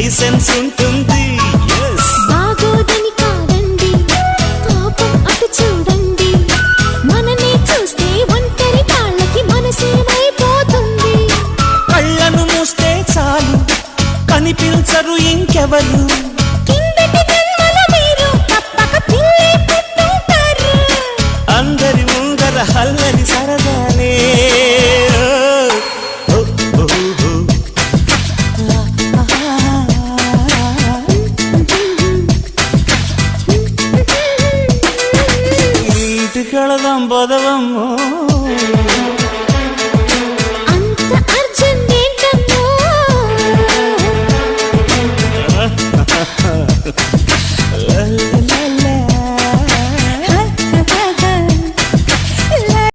Licence ఉంటుంది. బాగోదని కాదండి, పాపం అటు చూడండి, మననే చూస్తే ఒంటరి కాళ్ళకి మనసేమైపోతుంది. కళ్ళను మూస్తే చాలు కనిపించరు ఇంకెవరు, కిందటి జన్మల మీరు తప్పక పిల్లి పుట్టుంటారు. అందరి ముందర హల్లని సరదాలే. ఓ, ఓ, ఓ, ఓ. ఇంటికెళదాం పదవమ్మో.